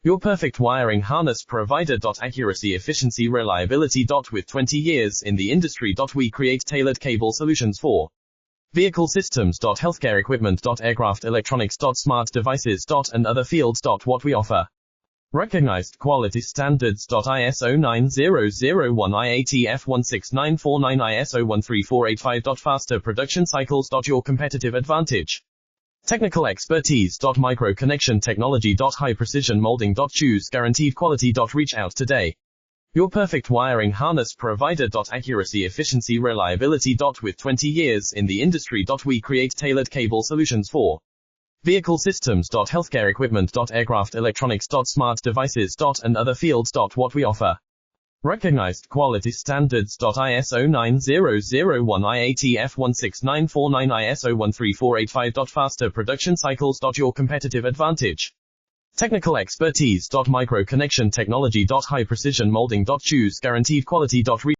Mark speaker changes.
Speaker 1: Your perfect wiring harness provider. Accuracy, efficiency, reliability. With 20 years in the industry. We create tailored cable solutions for vehicle systems. Healthcare equipment. Aircraft electronics. Smart devices. And other fields. What we offer. Recognized quality standards. ISO 9001 IATF 16949 ISO 13485. Faster production cycles. Your competitive advantage. Technical expertise. Micro connection technology. High precision molding. Choose guaranteed quality. Reach out today. Your perfect wiring harness provider. Accuracy, efficiency, reliability. With 20 years in the industry. We create tailored cable solutions for vehicle systems. Healthcare equipment. Aircraft electronics. Smart devices. And other fields. What we offer. Recognized quality standards. ISO 9001 IATF 16949 ISO 13485. Faster production cycles. Your competitive advantage. Technical expertise. Micro connection technology. High precision molding. Choose guaranteed quality.